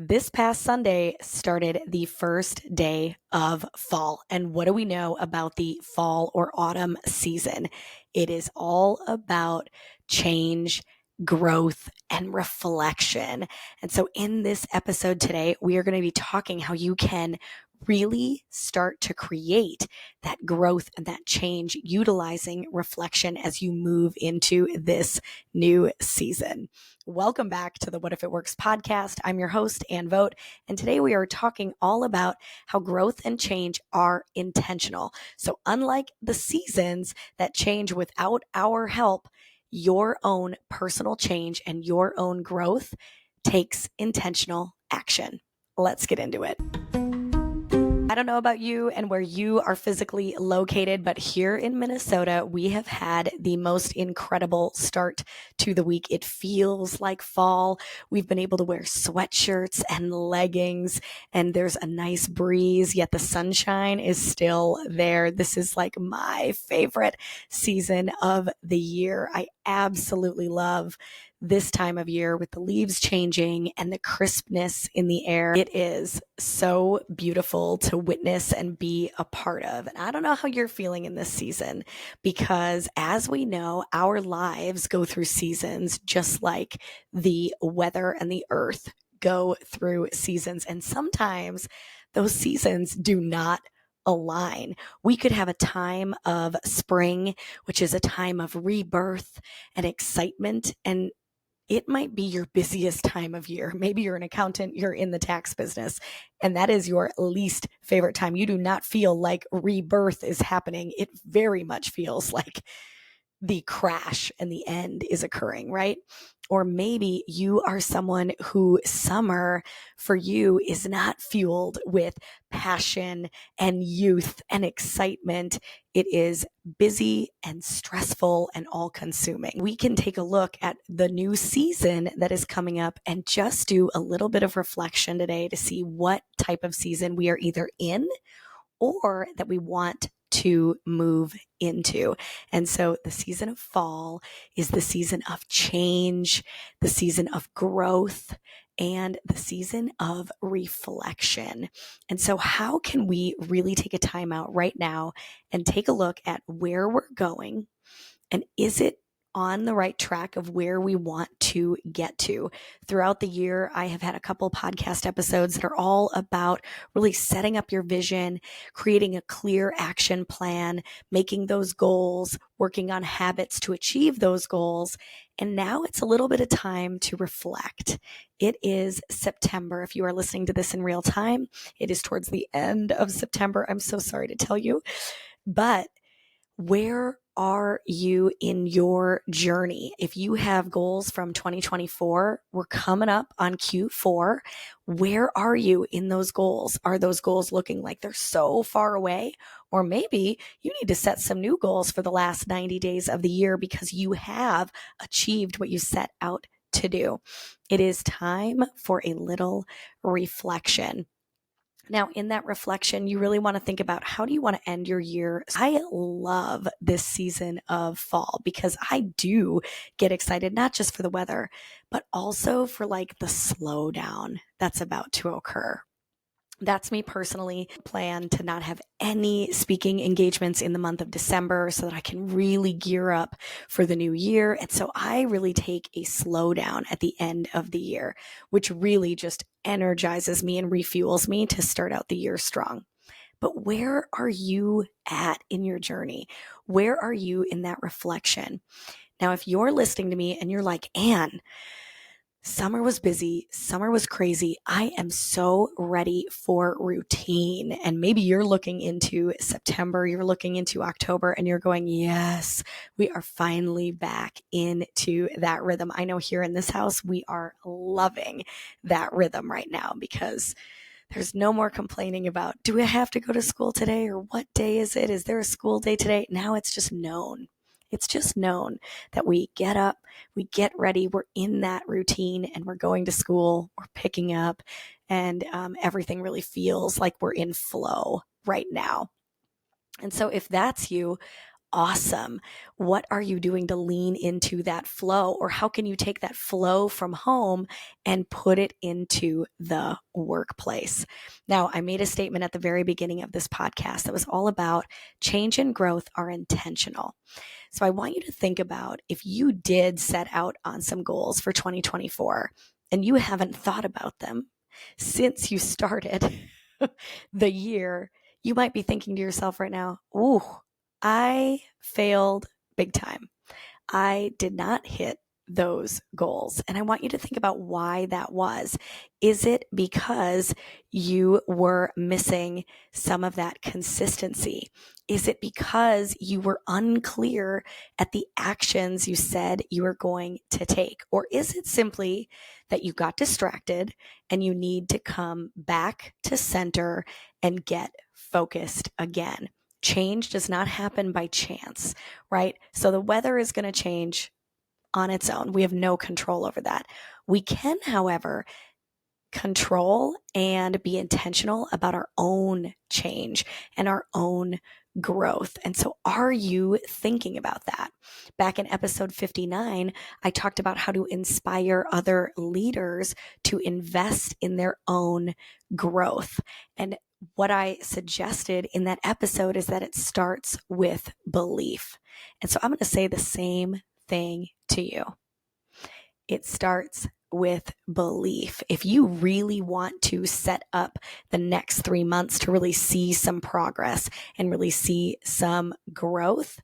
This past Sunday started the first day of fall. And what do we know about the fall or autumn season? It is all about change, growth, and reflection. And so, in this episode today, we are going to be talking how you can really start to create that growth and that change utilizing reflection as you move into this new season. Welcome back to the What If It Works podcast. I'm your host, Ann Vogt, and today we are talking all about how growth and change are intentional. So unlike the seasons that change without our help, your own personal change and your own growth takes intentional action. Let's get into it. I don't know about you and where you are physically located, but here in Minnesota, we have had the most incredible start to the week. It feels like fall. We've been able to wear sweatshirts and leggings, and there's a nice breeze, yet the sunshine is still there. This is like my favorite season of the year. I absolutely love this time of year with the leaves changing and the crispness in the air. It is so beautiful to witness and be a part of. And I don't know how you're feeling in this season, because as we know, our lives go through seasons just like the weather and the earth go through seasons. And sometimes those seasons do not align. We could have a time of spring, which is a time of rebirth and excitement, and it might be your busiest time of year. Maybe you're an accountant, you're in the tax business, and that is your least favorite time. You do not feel like rebirth is happening. It very much feels like the crash and the end is occurring, right? Or maybe you are someone who summer for you is not fueled with passion and youth and excitement. It is busy and stressful and all consuming. We can take a look at the new season that is coming up and just do a little bit of reflection today to see what type of season we are either in or that we want to move into. And so the season of fall is the season of change, the season of growth, and the season of reflection. And so how can we really take a time out right now and take a look at where we're going, and is it on the right track of where we want to get to? Throughout the year, I have had a couple podcast episodes that are all about really setting up your vision, creating a clear action plan, making those goals, working on habits to achieve those goals. And now it's a little bit of time to reflect. It is September. If you are listening to this in real time, it is towards the end of September. I'm so sorry to tell you, but where are you in your journey? If you have goals from 2024, we're coming up on Q4. Where are you in those goals? Are those goals looking like they're so far away? Or maybe you need to set some new goals for the last 90 days of the year because you have achieved what you set out to do. It is time for a little reflection. Now, in that reflection, you really want to think about, how do you want to end your year? I love this season of fall because I do get excited, not just for the weather, but also for like the slowdown that's about to occur. That's me personally. Plan to not have any speaking engagements in the month of December so that I can really gear up for the new year. And so I really take a slowdown at the end of the year, which really just energizes me and refuels me to start out the year strong. But where are you at in your journey? Where are you in that reflection? Now, if you're listening to me and you're like, Ann, summer was busy. Summer was crazy. I am so ready for routine. And maybe you're looking into September, you're looking into October, and you're going, yes, we are finally back into that rhythm. I know here in this house, we are loving that rhythm right now because there's no more complaining about, do I have to go to school today? Or what day is it? Is there a school day today? Now it's just known. It's just known that we get up, we get ready, we're in that routine, and we're going to school, we're picking up, and everything really feels like we're in flow right now. And so if that's you, awesome. What are you doing to lean into that flow? Or how can you take that flow from home and put it into the workplace? Now, I made a statement at the very beginning of this podcast that was all about change and growth are intentional. So I want you to think about if you did set out on some goals for 2024 and you haven't thought about them since you started the year, you might be thinking to yourself right now, ooh, I failed big time. I did not hit those goals. And I want you to think about why that was. Is it because you were missing some of that consistency? Is it because you were unclear at the actions you said you were going to take? Or is it simply that you got distracted and you need to come back to center and get focused again? Change does not happen by chance, right? So the weather is going to change on its own. We have no control over that. We can, however, control and be intentional about our own change and our own growth. And so are you thinking about that? Back in episode 59, I talked about how to inspire other leaders to invest in their own growth. And what I suggested in that episode is that it starts with belief. And so I'm going to say the same thing to you. It starts with belief. If you really want to set up the next 3 months to really see some progress and really see some growth,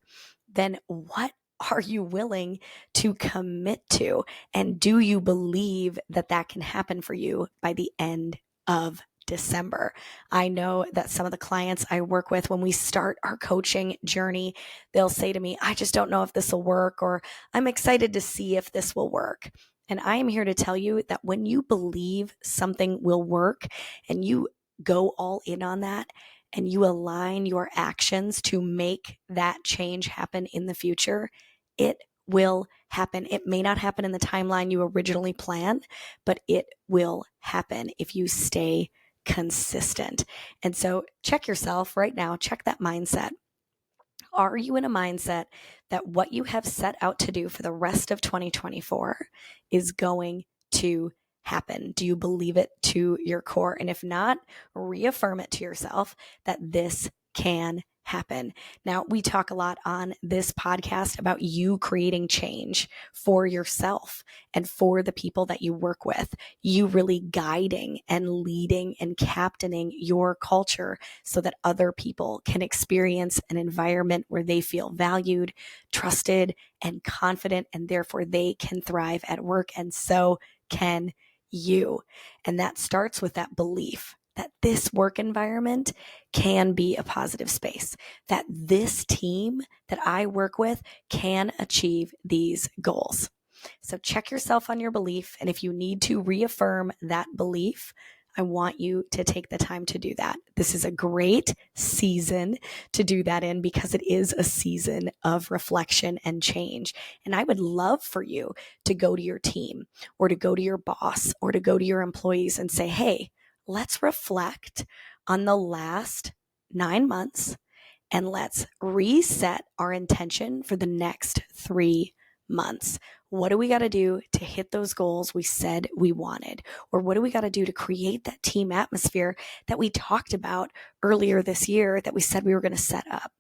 then what are you willing to commit to? And do you believe that that can happen for you by the end of December? I know that some of the clients I work with, when we start our coaching journey, they'll say to me, I just don't know if this will work, or I'm excited to see if this will work. And I am here to tell you that when you believe something will work and you go all in on that, and you align your actions to make that change happen in the future, it will happen. It may not happen in the timeline you originally planned, but it will happen if you stay consistent. And so check yourself right now, check that mindset. Are you in a mindset that what you have set out to do for the rest of 2024 is going to happen? Do you believe it to your core? And if not, reaffirm it to yourself that this can happen. Now, we talk a lot on this podcast about you creating change for yourself and for the people that you work with, you really guiding and leading and captaining your culture so that other people can experience an environment where they feel valued, trusted, and confident, and therefore they can thrive at work, and so can you. And that starts with that belief that this work environment can be a positive space, that this team that I work with can achieve these goals. So check yourself on your belief. And if you need to reaffirm that belief, I want you to take the time to do that. This is a great season to do that in because it is a season of reflection and change. And I would love for you to go to your team or to go to your boss or to go to your employees and say, hey, let's reflect on the last 9 months and let's reset our intention for the next 3 months. What do we got to do to hit those goals we said we wanted? Or what do we got to do to create that team atmosphere that we talked about earlier this year that we said we were going to set up?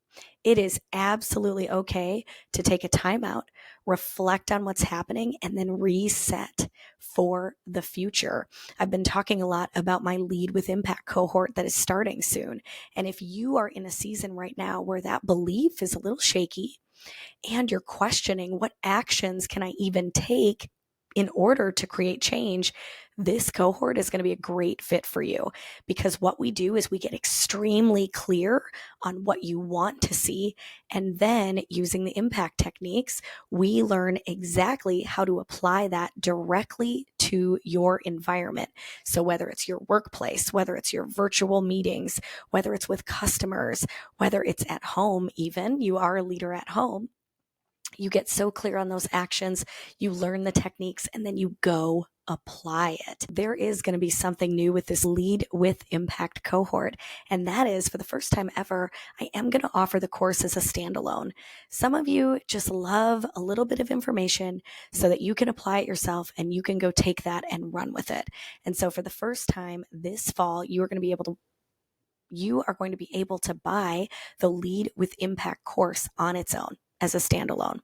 It is absolutely okay to take a time out, reflect on what's happening, and then reset for the future. I've been talking a lot about my Lead with Impact cohort that is starting soon. And if you are in a season right now where that belief is a little shaky and you're questioning what actions can I even take in order to create change, this cohort is going to be a great fit for you, because what we do is we get extremely clear on what you want to see. And then using the impact techniques, we learn exactly how to apply that directly to your environment. So whether it's your workplace, whether it's your virtual meetings, whether it's with customers, whether it's at home, even you are a leader at home, You get so clear on those actions, you learn the techniques, and then you go apply it. There is going to be something new with this Lead with Impact cohort. And that is, for the first time ever, I am going to offer the course as a standalone. Some of you just love a little bit of information so that you can apply it yourself and you can go take that and run with it. And so for the first time this fall, you are going to be able to buy the Lead with Impact course on its own as a standalone.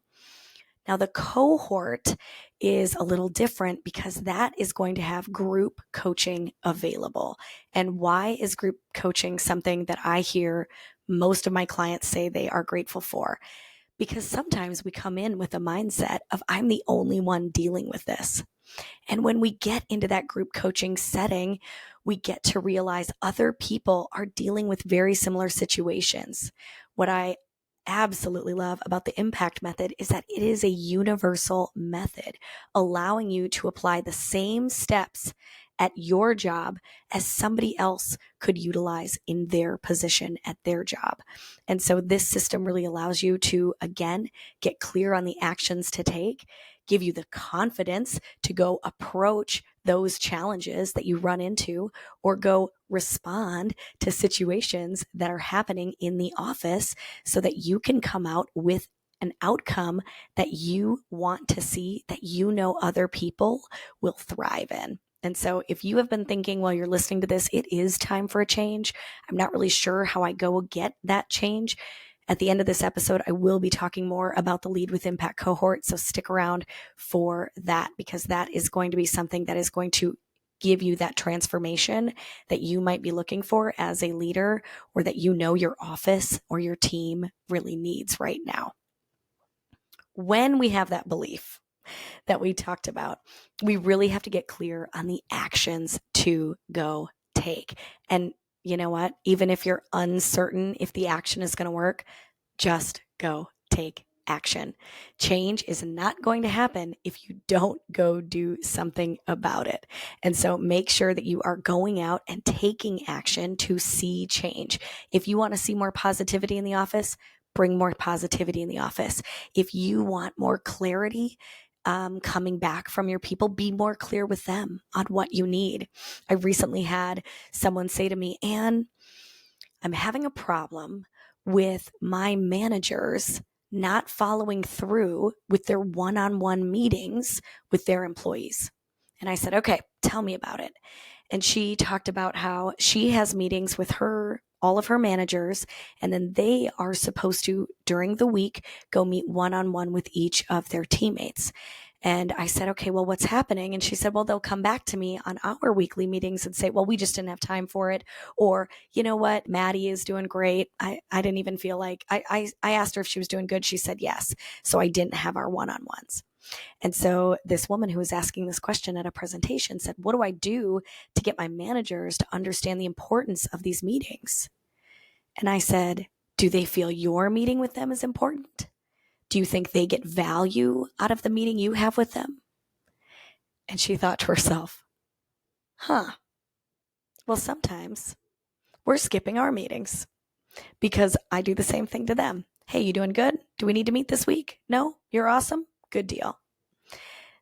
Now, the cohort is a little different because that is going to have group coaching available. And why is group coaching something that I hear most of my clients say they are grateful for? Because sometimes we come in with a mindset of, I'm the only one dealing with this. And when we get into that group coaching setting, we get to realize other people are dealing with very similar situations. What I absolutely love about the impact method is that it is a universal method, allowing you to apply the same steps at your job as somebody else could utilize in their position at their job. And so this system really allows you to, again, get clear on the actions to take, give you the confidence to go approach those challenges that you run into, or go respond to situations that are happening in the office so that you can come out with an outcome that you want to see, that you know other people will thrive in. And so if you have been thinking while you're listening to this, it is time for a change, I'm not really sure how I go get that change. At the end of this episode, I will be talking more about the Lead with Impact cohort. So stick around for that, because that is going to be something that is going to give you that transformation that you might be looking for as a leader, or that you know your office or your team really needs right now. When we have that belief that we talked about, we really have to get clear on the actions to go take. And you know what? Even if you're uncertain if the action is going to work, just go take action. Change is not going to happen if you don't go do something about it. And so make sure that you are going out and taking action to see change. If you want to see more positivity in the office, bring more positivity in the office. If you want more clarity coming back from your people, be more clear with them on what you need. I recently had someone say to me, Anne, I'm having a problem with my managers not following through with their one-on-one meetings with their employees. And I said, okay, tell me about it. And she talked about how she has meetings with all of her managers, and then they are supposed to, during the week, go meet one-on-one with each of their teammates. And I said, okay, well, what's happening? And she said, well, they'll come back to me on our weekly meetings and say, well, we just didn't have time for it. Or, you know what, Maddie is doing great. I didn't even feel like, I asked her if she was doing good. She said yes. So I didn't have our one-on-ones. And so this woman who was asking this question at a presentation said, what do I do to get my managers to understand the importance of these meetings? And I said, do they feel your meeting with them is important? Do you think they get value out of the meeting you have with them? And she thought to herself, well, sometimes we're skipping our meetings because I do the same thing to them. Hey, you doing good? Do we need to meet this week? No? You're awesome? Good deal.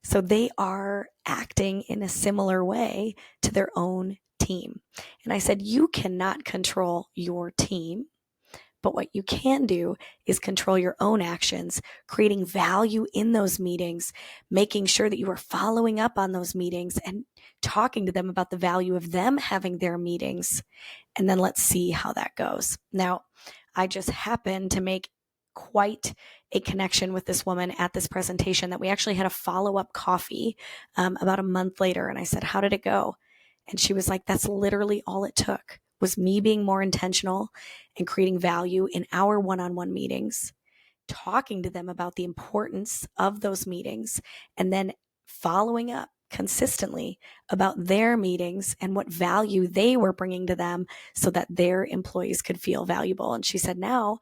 So they are acting in a similar way to their own team. And I said, you cannot control your team. But what you can do is control your own actions, creating value in those meetings, making sure that you are following up on those meetings and talking to them about the value of them having their meetings. And then let's see how that goes. Now, I just happened to make quite a connection with this woman at this presentation that we actually had a follow-up coffee about a month later. And I said, how did it go? And she was like, that's literally all it took, was me being more intentional and creating value in our one-on-one meetings, talking to them about the importance of those meetings, and then following up consistently about their meetings and what value they were bringing to them so that their employees could feel valuable. And she said, now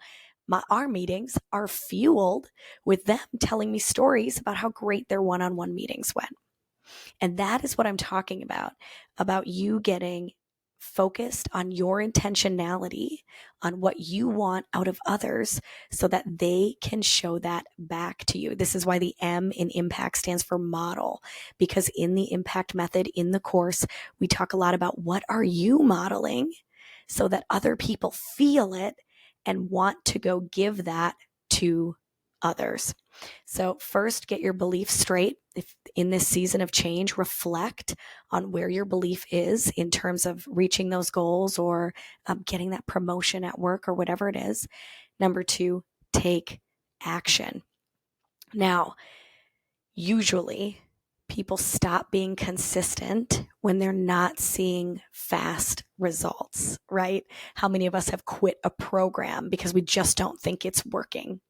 our meetings are fueled with them telling me stories about how great their one-on-one meetings went. And that is what I'm talking about you getting focused on your intentionality, on what you want out of others so that they can show that back to you. This is why the M in impact stands for model, because in the impact method in the course, we talk a lot about what are you modeling so that other people feel it and want to go give that to others. So first, get your beliefs straight. If in this season of change, reflect on where your belief is in terms of reaching those goals or getting that promotion at work or whatever it is. Number 2, take action. Now, usually people stop being consistent when they're not seeing fast results, right? How many of us have quit a program because we just don't think it's working?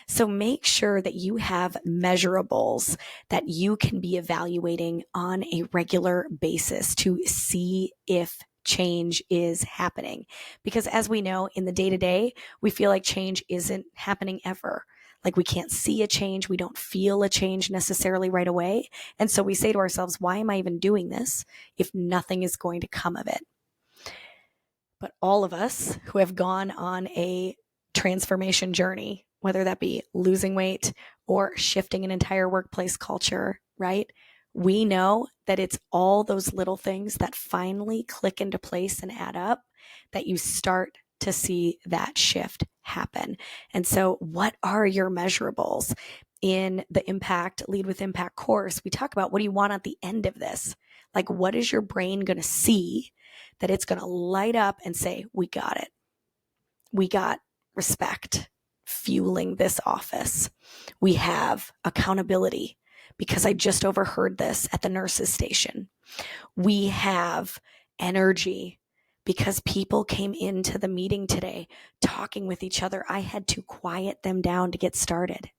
So make sure that you have measurables that you can be evaluating on a regular basis to see if change is happening. Because as we know, in the day-to-day, we feel like change isn't happening ever. Like we can't see a change. We don't feel a change necessarily right away. And so we say to ourselves, why am I even doing this if nothing is going to come of it? But all of us who have gone on a transformation journey, whether that be losing weight or shifting an entire workplace culture, right? We know that it's all those little things that finally click into place and add up that you start to see that shift happen. And so what are your measurables? In the Lead with Impact course, we talk about what do you want at the end of this? Like, what is your brain going to see that it's going to light up and say, we got it. We got respect fueling this office. We have accountability because I just overheard this at the nurses' station. We have energy because people came into the meeting today talking with each other. I had to quiet them down to get started.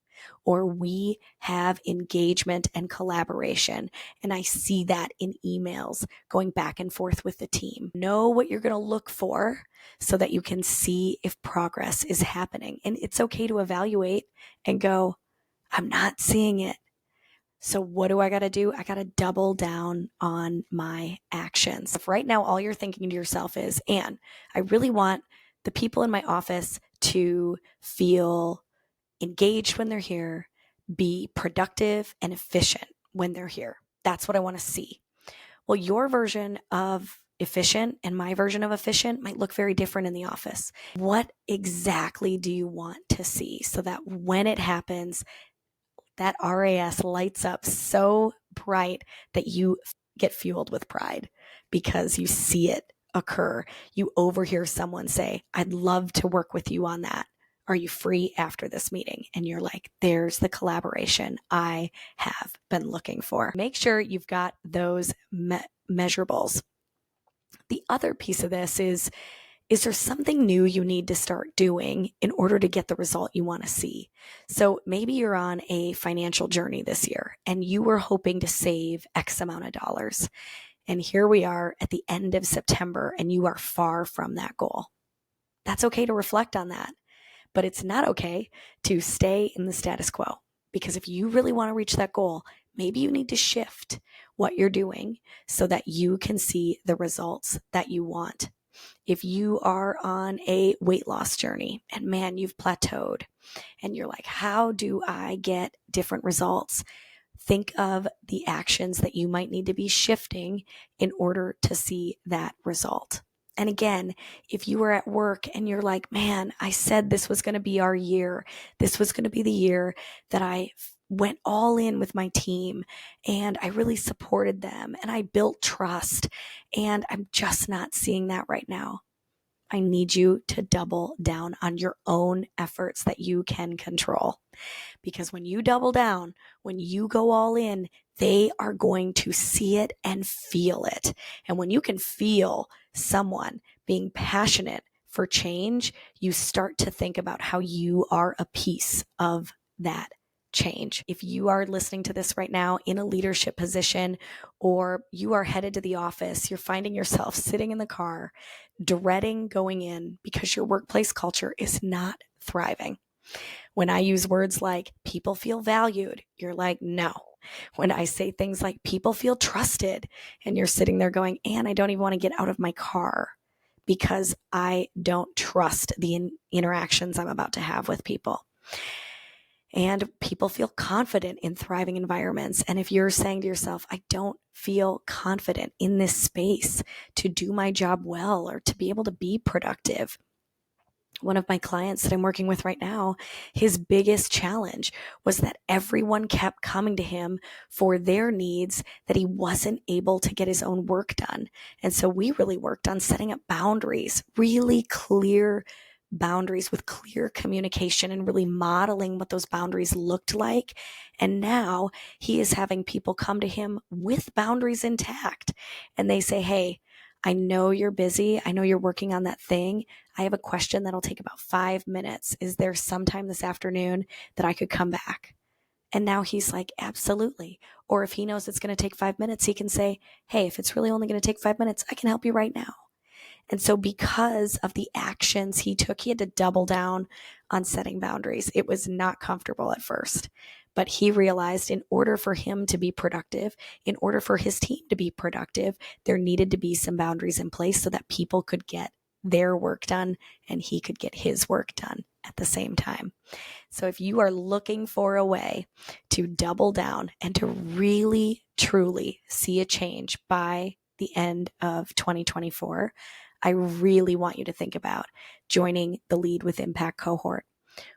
Or we have engagement and collaboration. And I see that in emails going back and forth with the team. Know what you're going to look for so that you can see if progress is happening. And it's okay to evaluate and go, I'm not seeing it. So what do I got to do? I got to double down on my actions. If right now all you're thinking to yourself is, Anne, I really want the people in my office to feel engaged when they're here, be productive and efficient when they're here. That's what I want to see. Well, your version of efficient and my version of efficient might look very different in the office. What exactly do you want to see so that when it happens, that RAS lights up so bright that you get fueled with pride because you see it occur. You overhear someone say, I'd love to work with you on that. Are you free after this meeting? And you're like, there's the collaboration I have been looking for. Make sure you've got those measurables. The other piece of this is there something new you need to start doing in order to get the result you want to see? So maybe you're on a financial journey this year and you were hoping to save X amount of dollars. And here we are at the end of September and you are far from that goal. That's okay to reflect on that. But it's not okay to stay in the status quo, because if you really want to reach that goal, maybe you need to shift what you're doing so that you can see the results that you want. If you are on a weight loss journey and man, you've plateaued and you're like, how do I get different results? Think of the actions that you might need to be shifting in order to see that result. And again, if you are at work and you're like, man, I said this was going to be our year. This was going to be the year that I went all in with my team and I really supported them and I built trust, and I'm just not seeing that right now. I need you to double down on your own efforts that you can control. Because when you double down, when you go all in, they are going to see it and feel it. And when you can feel someone being passionate for change, you start to think about how you are a piece of that change. If you are listening to this right now in a leadership position, or you are headed to the office, you're finding yourself sitting in the car, dreading going in because your workplace culture is not thriving. When I use words like people feel valued, you're like, no, when I say things like people feel trusted, and you're sitting there going, and I don't even want to get out of my car because I don't trust the interactions I'm about to have with people. And people feel confident in thriving environments. And if you're saying to yourself, I don't feel confident in this space to do my job well or to be able to be productive. One of my clients that I'm working with right now, his biggest challenge was that everyone kept coming to him for their needs, that he wasn't able to get his own work done. And so we really worked on setting up boundaries, really clear boundaries with clear communication, and really modeling what those boundaries looked like. And now he is having people come to him with boundaries intact. And they say, hey, I know you're busy. I know you're working on that thing. I have a question that'll take about 5 minutes. Is there sometime this afternoon that I could come back? And now he's like, absolutely. Or if he knows it's going to take 5 minutes, he can say, hey, if it's really only going to take 5 minutes, I can help you right now. And so because of the actions he took, he had to double down on setting boundaries. It was not comfortable at first, but he realized in order for him to be productive, in order for his team to be productive, there needed to be some boundaries in place so that people could get their work done and he could get his work done at the same time. So if you are looking for a way to double down and to really, truly see a change by the end of 2024, I really want you to think about joining the Lead with Impact cohort.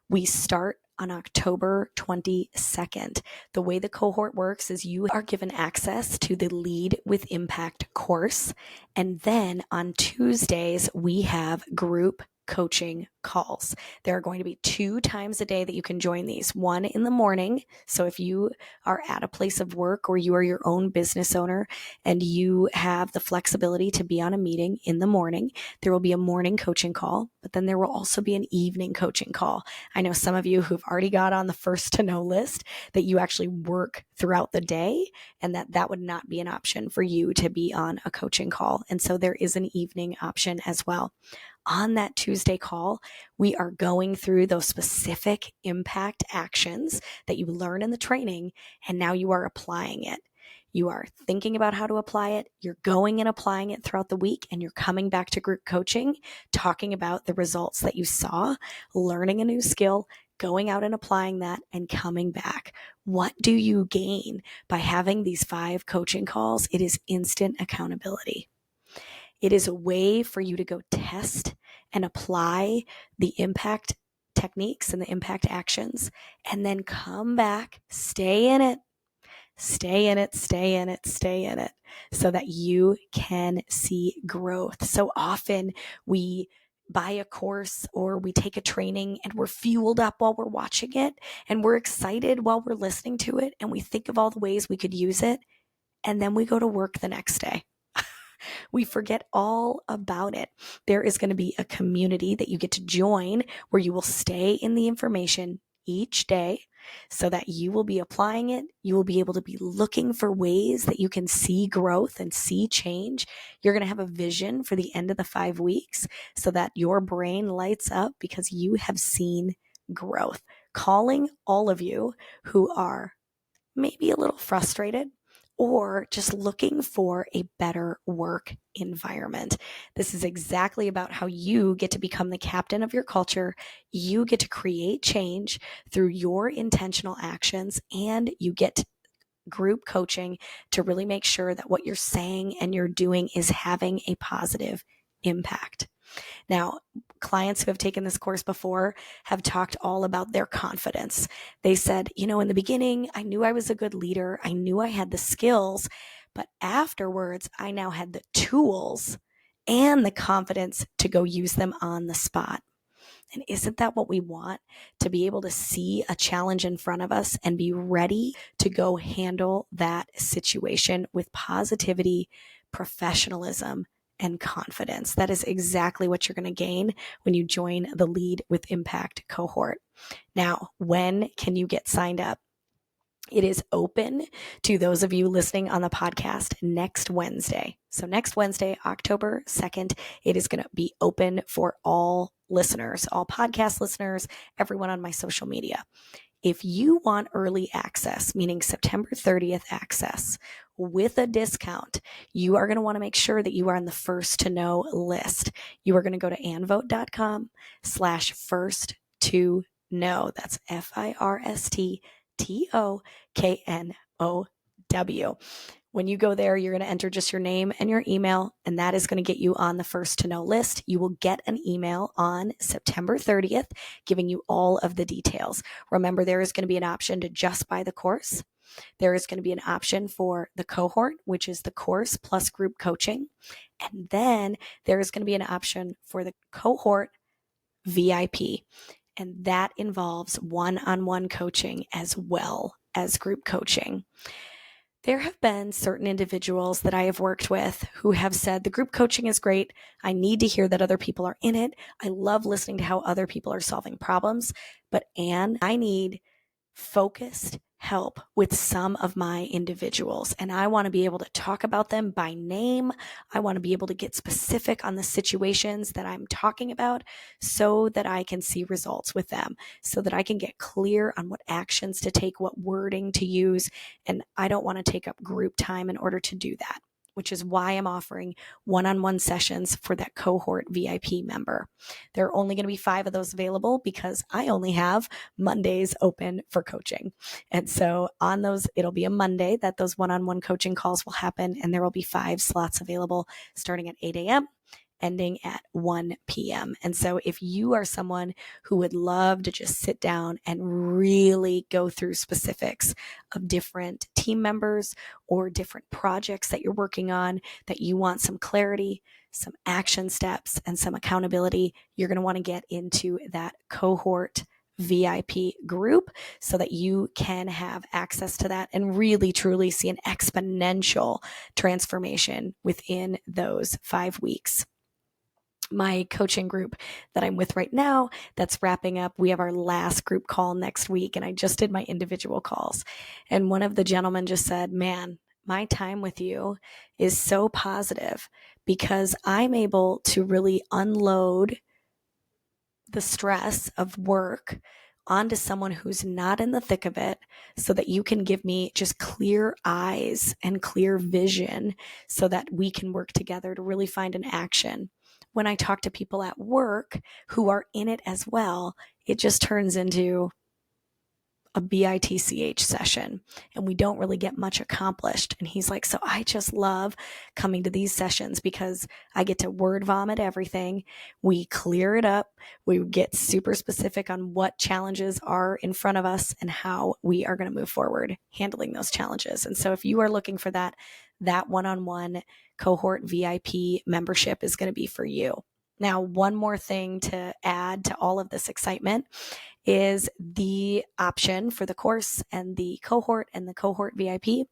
We start on October 22nd. The way the cohort works is you are given access to the Lead with Impact course. And then on Tuesdays, we have group coaching calls. There are going to be 2 times a day that you can join these. One in the morning. So if you are at a place of work or you are your own business owner and you have the flexibility to be on a meeting in the morning, there will be a morning coaching call, but then there will also be an evening coaching call. I know some of you who've already got on the first to know list that you actually work throughout the day, and that would not be an option for you to be on a coaching call. And so there is an evening option as well. On that Tuesday call, we are going through those specific impact actions that you learn in the training, and now you are applying it. You are thinking about how to apply it. You're going and applying it throughout the week, and you're coming back to group coaching, talking about the results that you saw, learning a new skill, going out and applying that, and coming back. What do you gain by having these 5 coaching calls? It is instant accountability. It is a way for you to go test and apply the impact techniques and the impact actions, and then come back, stay in it, stay in it, stay in it, stay in it, so that you can see growth. So often we buy a course or we take a training and we're fueled up while we're watching it, and we're excited while we're listening to it, and we think of all the ways we could use it, and then we go to work the next day. We forget all about it. There is going to be a community that you get to join where you will stay in the information each day so that you will be applying it. You will be able to be looking for ways that you can see growth and see change. You're going to have a vision for the end of the 5 weeks so that your brain lights up because you have seen growth. Calling all of you who are maybe a little frustrated or just looking for a better work environment. This is exactly about how you get to become the captain of your culture. You get to create change through your intentional actions, and you get group coaching to really make sure that what you're saying and you're doing is having a positive impact. Now, clients who have taken this course before have talked all about their confidence. They said, in the beginning, I knew I was a good leader. I knew I had the skills, but afterwards, I now had the tools and the confidence to go use them on the spot. And isn't that what we want? To be able to see a challenge in front of us and be ready to go handle that situation with positivity, professionalism, and confidence. That is exactly what you're going to gain when you join the Lead with Impact cohort. Now, when can you get signed up? It is open to those of you listening on the podcast next Wednesday. So next Wednesday, October 2nd, it is going to be open for all listeners, all podcast listeners, everyone on my social media. If you want early access, meaning September 30th access with a discount, you are going to want to make sure that you are on the first to know list. You are going to go to anvote.com/first to know. That's FIRSTTOKNOW. When you go there, you're going to enter just your name and your email, and that is going to get you on the first to know list. You will get an email on September 30th giving you all of the details. Remember, there is going to be an option to just buy the course. There is going to be an option for the cohort, which is the course plus group coaching. And then there is going to be an option for the cohort VIP. And that involves one-on-one coaching as well as group coaching. There have been certain individuals that I have worked with who have said the group coaching is great. I need to hear that other people are in it. I love listening to how other people are solving problems. But Anne, I need focused help with some of my individuals, and I want to be able to talk about them by name. I want to be able to get specific on the situations that I'm talking about so that I can see results with them, so that I can get clear on what actions to take, what wording to use, and I don't want to take up group time in order to do that, which is why I'm offering one-on-one sessions for that cohort VIP member. There are only going to be 5 of those available because I only have Mondays open for coaching. And so on those, it'll be a Monday that those one-on-one coaching calls will happen, and there will be 5 slots available starting at 8 a.m. ending at 1 p.m. And so if you are someone who would love to just sit down and really go through specifics of different team members or different projects that you're working on, that you want some clarity, some action steps, and some accountability, you're going to want to get into that cohort VIP group so that you can have access to that and really truly see an exponential transformation within those 5 weeks. My coaching group that I'm with right now, that's wrapping up. We have our last group call next week, and I just did my individual calls. And one of the gentlemen just said, man, my time with you is so positive because I'm able to really unload the stress of work onto someone who's not in the thick of it so that you can give me just clear eyes and clear vision so that we can work together to really find an action. When I talk to people at work who are in it as well, it just turns into a BITCH session and we don't really get much accomplished. And he's like, so I just love coming to these sessions because I get to word vomit everything. We clear it up. We get super specific on what challenges are in front of us and how we are going to move forward handling those challenges. And so if you are looking for that one-on-one cohort VIP membership is going to be for you. Now, one more thing to add to all of this excitement is the option for the course and the cohort VIP.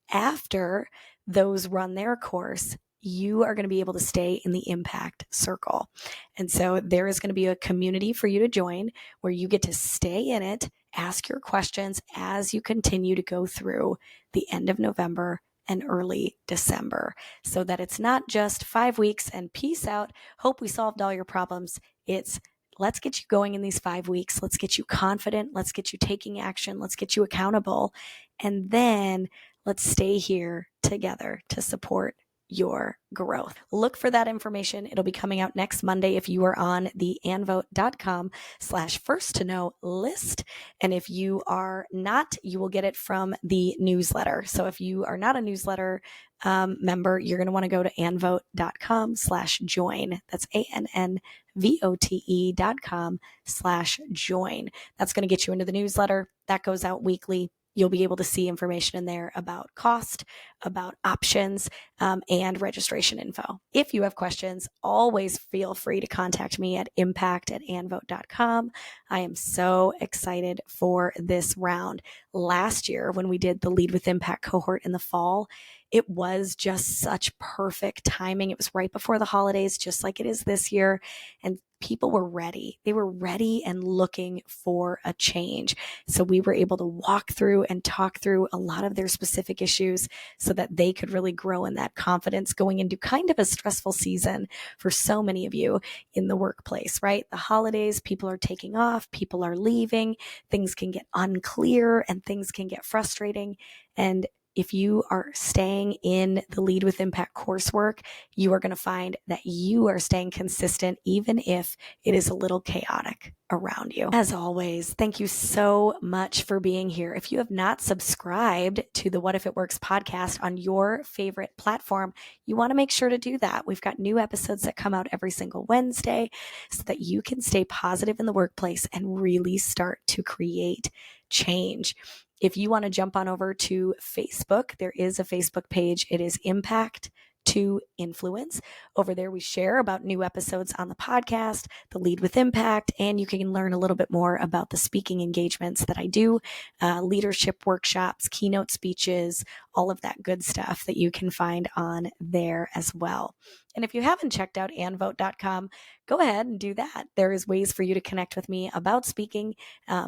After those run their course, you are going to be able to stay in the impact circle. And so there is going to be a community for you to join where you get to stay in it, ask your questions as you continue to go through the end of November and early December, so that it's not just 5 weeks and peace out, hope we solved all your problems. It's let's get you going in these 5 weeks. Let's get you confident. Let's get you taking action. Let's get you accountable. And then let's stay here together to support your growth. Look for that information. It'll be coming out next Monday if you are on the anvote.com/first to know list. And if you are not, you will get it from the newsletter. So if you are not a newsletter member, you're going to want to go to anvote.com/join. That's ANNVOTE.com/join. That's going to get you into the newsletter. That goes out weekly. You'll be able to see information in there about cost, about options, and registration info. If you have questions, always feel free to contact me at impact@anvote.com. I am so excited for this round. Last year, when we did the Lead with Impact cohort in the fall, it was just such perfect timing. It was right before the holidays, just like it is this year. And people were ready. They were ready and looking for a change. So we were able to walk through and talk through a lot of their specific issues so so that they could really grow in that confidence going into kind of a stressful season for so many of you in the workplace, right? The holidays, people are taking off, people are leaving, things can get unclear and things can get frustrating. And if you are staying in the Lead with Impact coursework, you are going to find that you are staying consistent even if it is a little chaotic around you. As always, thank you so much for being here. If you have not subscribed to the What If It Works podcast on your favorite platform, you want to make sure to do that. We've got new episodes that come out every single Wednesday so that you can stay positive in the workplace and really start to create change. If you want to jump on over to Facebook, there is a Facebook page. It is Impact to Influence. Over there, we share about new episodes on the podcast, the Lead with Impact, and you can learn a little bit more about the speaking engagements that I do, leadership workshops, keynote speeches, all of that good stuff that you can find on there as well. And if you haven't checked out anvote.com, go ahead and do that. There is ways for you to connect with me about speaking,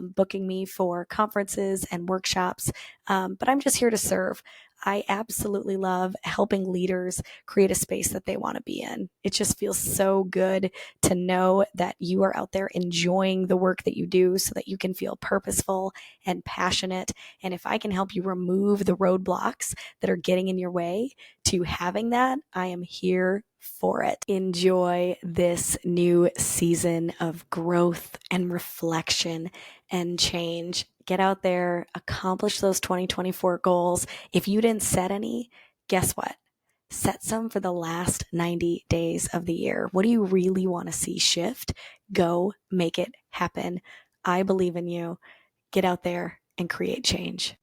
booking me for conferences and workshops. But I'm just here to serve. I absolutely love helping leaders create a space that they want to be in. It just feels so good to know that you are out there enjoying the work that you do so that you can feel purposeful and passionate. And if I can help you remove the roadblocks that are getting in your way to having that, I am here for it. Enjoy this new season of growth and reflection and change. Get out there, accomplish those 2024 goals. If you didn't set any, guess what? Set some for the last 90 days of the year. What do you really want to see shift? Go make it happen. I believe in you. Get out there and create change.